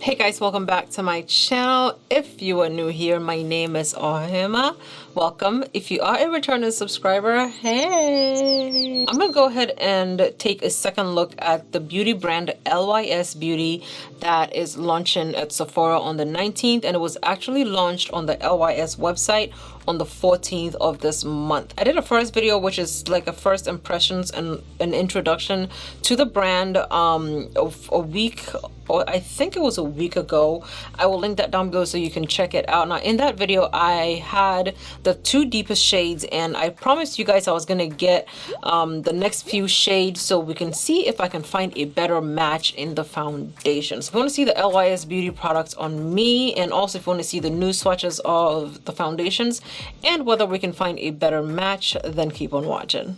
Hey guys, welcome back to my channel. If you are new here, my name is Ohemaa. Welcome. If you are a returning subscriber, hey! I'm gonna go ahead and take a second look at the beauty brand LYS Beauty that is launching at Sephora on the 19th, and it was actually launched on the LYS website on the 14th of this month. I did a first video, which is like a first impressions and an introduction to the brand of a week, or I think it was a week ago. I will link that down below so you can check it out. Now in that video I had the two deepest shades, and I promised you guys I was gonna get the next few shades so we can see if I can find a better match in the foundation. So if you want to see the LYS Beauty products on me, and also if you want to see the new swatches of the foundations and whether we can find a better match, then keep on watching.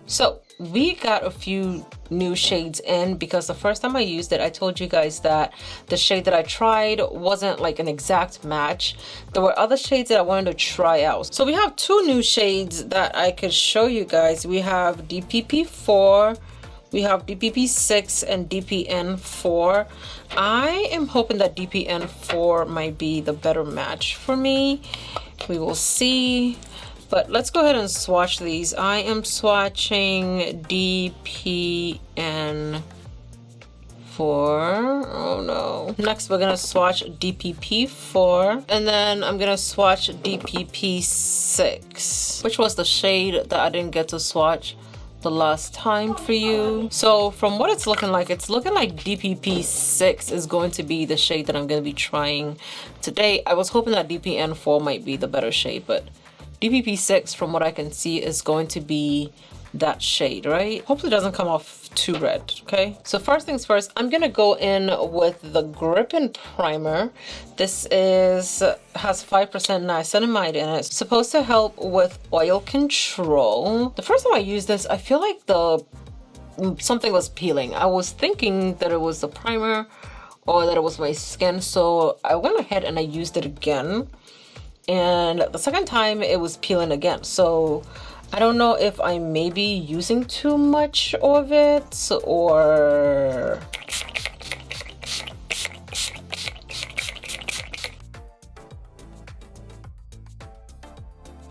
So we got a few new shades in because the first time I used it, I told you guys that the shade that I tried wasn't like an exact match. There were other shades that I wanted to try out. So we have two new shades that I could show you guys. We have DPP4, we have DPP6 and DPN4. I am hoping that DPN4 might be the better match for me. We will see. But let's go ahead and swatch these. I am swatching DPN4. Oh no. Next, we're gonna swatch DPP4. And then I'm gonna swatch DPP6, which was the shade that I didn't get to swatch the last time for you. So from what it's looking like DPP6 is going to be the shade that I'm going to be trying today. I was hoping that DPN4 might be the better shade, but DPP6 from what I can see is going to be that shade, right? Hopefully it doesn't come off too red. Okay, so first things first, I'm gonna go in with the Grippin Primer. This has 5% niacinamide in it. It's supposed to help with oil control. The first time I used this, I feel like something was peeling. I was thinking that it was the primer or that it was my skin, so I went ahead and I used it again, and the second time it was peeling again. So I don't know if I may be using too much of it or...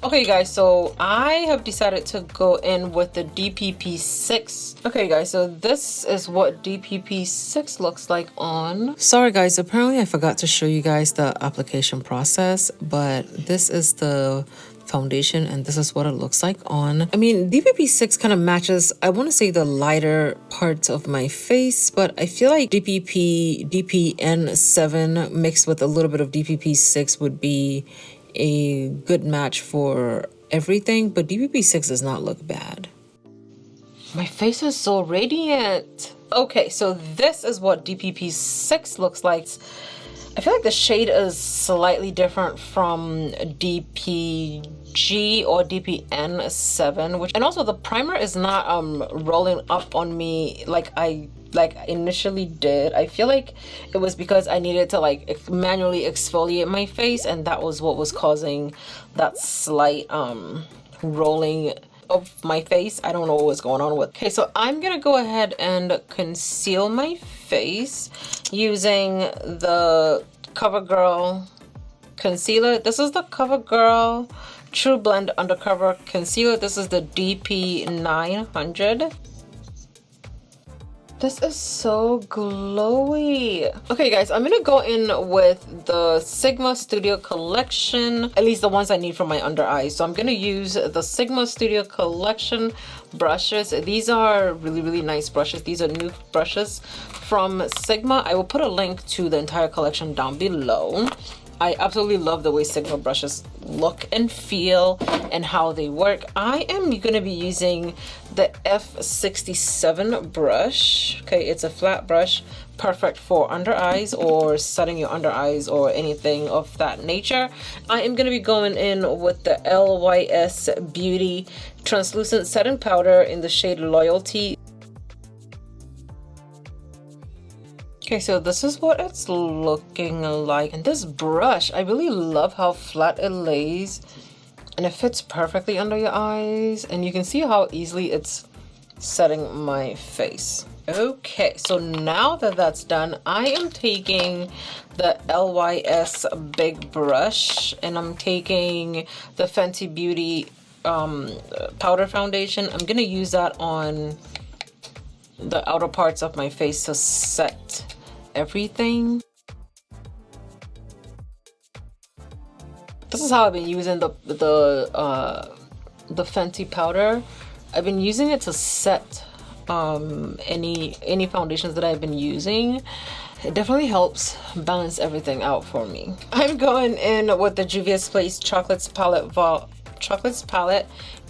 Okay guys, so I have decided to go in with the DPP6. Okay guys, so this is what DPP6 looks like on. Sorry guys, apparently I forgot to show you guys the application process, but this is the foundation and this is what it looks like on. I mean, DPP6 kind of matches, I want to say, the lighter parts of my face, but I feel like DPN7 mixed with a little bit of DPP6 would be a good match for everything, but DPP6 does not look bad. My face is so radiant. Okay, so this is what DPP6 looks like. I feel like the shade is slightly different from DPG or DPN7, and also the primer is not rolling up on me like I initially did. I feel like it was because I needed to like manually exfoliate my face, and that was what was causing that slight rolling of my face. I don't know what was going on with. Okay, so I'm gonna go ahead and conceal my face using the CoverGirl concealer. This is the CoverGirl True Blend Undercover Concealer. This is the DP900. This is so glowy. Okay guys, I'm gonna go in with the Sigma Studio Collection, at least the ones I need for my under eyes. So I'm gonna use the Sigma Studio Collection brushes. These are really nice brushes. These are new brushes from Sigma. I will put a link to the entire collection down below. I absolutely love the way Sigma brushes look and feel and how they work. I am going to be using the F67 brush. Okay, it's a flat brush, perfect for under eyes or setting your under eyes or anything of that nature. I am going to be going in with the LYS Beauty Translucent Setting Powder in the shade Loyalty. Okay, so this is what it's looking like. And this brush, I really love how flat it lays and it fits perfectly under your eyes, and you can see how easily it's setting my face. Okay, so now that that's done, I am taking the LYS big brush and I'm taking the Fenty Beauty powder foundation. I'm gonna use that on the outer parts of my face to set everything. This is how I've been using the Fenty powder. I've been using it to set any foundations that I've been using. It definitely helps balance everything out for me. I'm going in with the Juvia's Place Chocolates palette,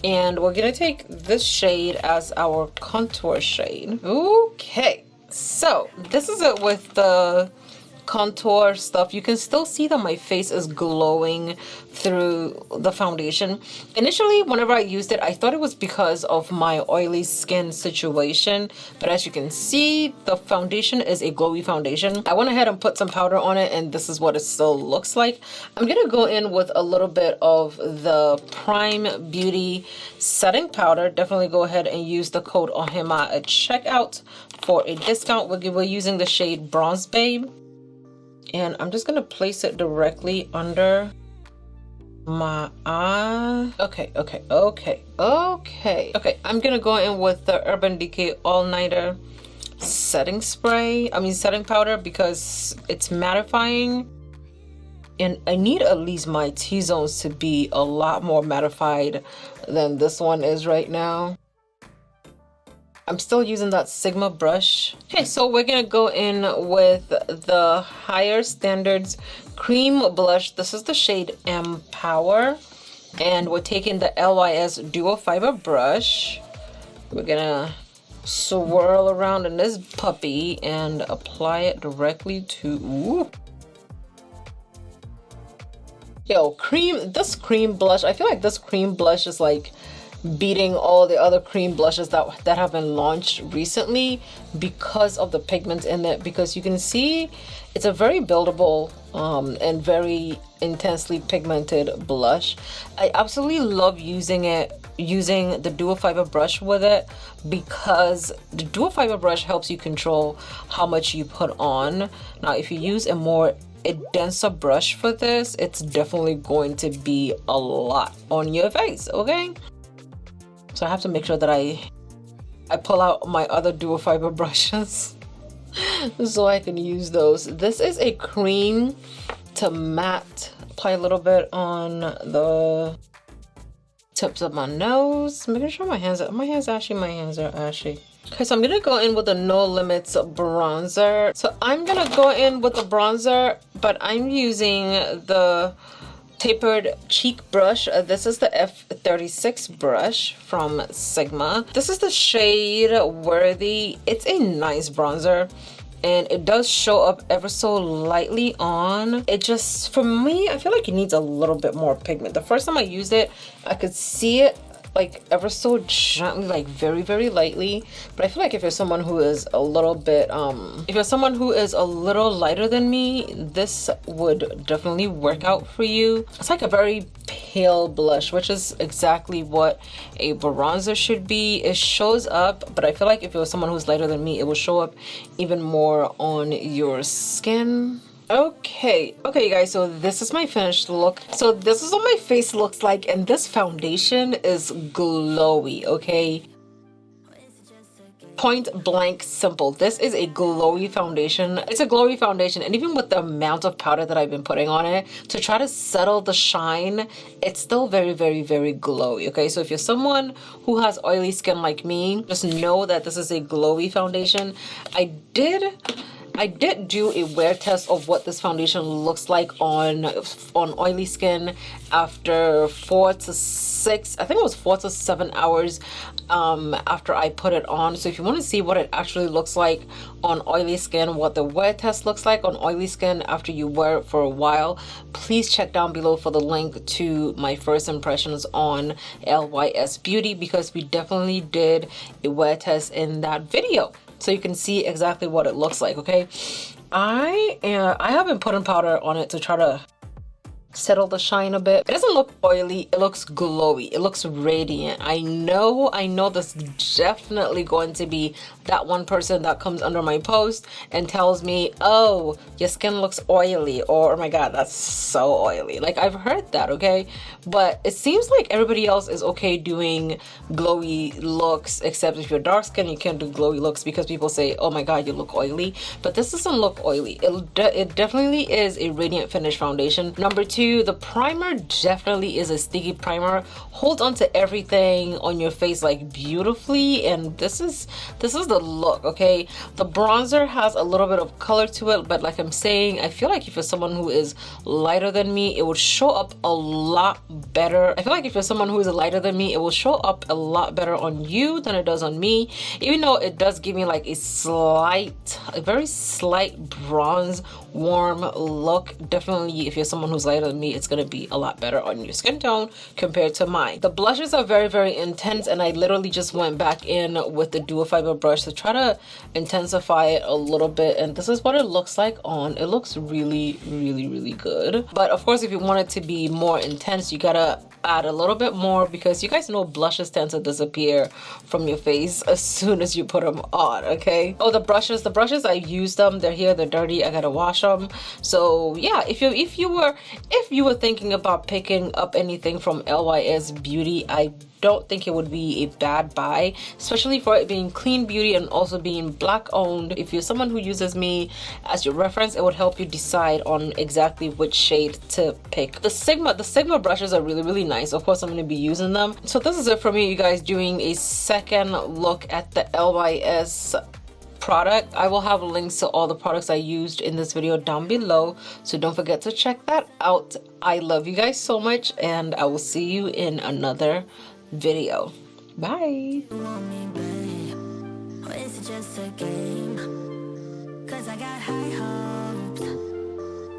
and we're gonna take this shade as our contour shade. Okay, so this is it with the contour stuff. You can still see that my face is glowing through the foundation. Initially, whenever I used it, I thought it was because of my oily skin situation, but as you can see, the foundation is a glowy foundation. I went ahead and put some powder on it, and this is what it still looks like. I'm gonna go in with a little bit of the Prime Beauty setting powder. Definitely go ahead and use the code Ohemaa at checkout for a discount. We're using the shade Bronze Babe. And I'm just gonna place it directly under my eye. Okay. I'm gonna go in with the Urban Decay All Nighter setting powder, because it's mattifying. And I need at least my T-zones to be a lot more mattified than this one is right now. I'm still using that Sigma brush. Okay, so we're gonna go in with the Higher Standards Cream Blush. This is the shade Empower. And we're taking the LYS Dual Fiber brush. We're gonna swirl around in this puppy and apply it directly to... Ooh. Yo, this cream blush, I feel like this cream blush is like beating all the other cream blushes that have been launched recently because of the pigments in it, because you can see it's a very buildable and very intensely pigmented blush. I absolutely love using the dual fiber brush with it, because the dual fiber brush helps you control how much you put on. Now if you use a denser brush for this, it's definitely going to be a lot on your face, okay? So I have to make sure that I pull out my other dual fiber brushes so I can use those. This is a cream to matte. Apply a little bit on the tips of my nose. Making sure my hands are ashy. Okay, so I'm gonna go in with the No Limits bronzer. So I'm gonna go in with the bronzer, but I'm using the tapered cheek brush. This is the F36 brush from Sigma. This is the shade Worthy. It's a nice bronzer and it does show up ever so lightly on. It just, for me, I feel like it needs a little bit more pigment. The first time I used it, I could see it like ever so gently, like very, very lightly. But I feel like if you're someone who is a little bit, if you're someone who is a little lighter than me, this would definitely work out for you. It's like a very pale blush, which is exactly what a bronzer should be. It shows up, but I feel like if you're someone who's lighter than me, it will show up even more on your skin. Okay, you guys, so this is my finished look. So this is what my face looks like, and this foundation is glowy, okay? Point blank simple. This is a glowy foundation. It's a glowy foundation, and even with the amount of powder that I've been putting on it to try to settle the shine, it's still very, very, very glowy, okay? So if you're someone who has oily skin like me, just know that this is a glowy foundation. I did do a wear test of what this foundation looks like on oily skin after 4 to 6, I think it was 4 to 7 hours after I put it on. So if you want to see what it actually looks like on oily skin, what the wear test looks like on oily skin after you wear it for a while, please check down below for the link to my first impressions on LYS Beauty, because we definitely did a wear test in that video. So you can see exactly what it looks like, okay? I haven't put in powder on it to try to settle the shine a bit. It doesn't look oily, it looks glowy, it looks radiant. I know this is definitely going to be that one person that comes under my post and tells me, oh, your skin looks oily, or oh my god, that's so oily. Like, I've heard that, okay? But it seems like everybody else is okay doing glowy looks, except if you're dark skin, you can't do glowy looks because people say, oh my god, you look oily. But this doesn't look oily. It definitely is a radiant finish foundation. Number two, the primer definitely is a sticky primer. Holds onto everything on your face like beautifully, and this is the look, okay? The bronzer has a little bit of color to it, but like I'm saying, I feel like if you're someone who is lighter than me, it would show up a lot better. I feel like if you're someone who is lighter than me, it will show up a lot better on you than it does on me, even though it does give me like a very slight bronze warm look. Definitely if you're someone who's lighter than me, it's gonna be a lot better on your skin tone compared to mine. The blushes are very, very intense, and I literally just went back in with the dual fiber brush to try to intensify it a little bit, and this is what it looks like on. It looks really, really, really good. But of course, if you want it to be more intense, you gotta add a little bit more, because you guys know blushes tend to disappear from your face as soon as you put them on, okay? Oh, the brushes, I used them. They're here, they're dirty, I gotta wash them. So yeah, if you were thinking about picking up anything from LYS Beauty, I don't think it would be a bad buy, especially for it being clean beauty and also being black owned. If you're someone who uses me as your reference, it would help you decide on exactly which shade to pick. The Sigma brushes are really, really nice. Of course, I'm going to be using them. So this is it for me, you guys, doing a second look at the LYS product. I will have links to all the products I used in this video down below, so don't forget to check that out. I love you guys so much, and I will see you in another video. Bye. Or is it just a game? 'Cause I got high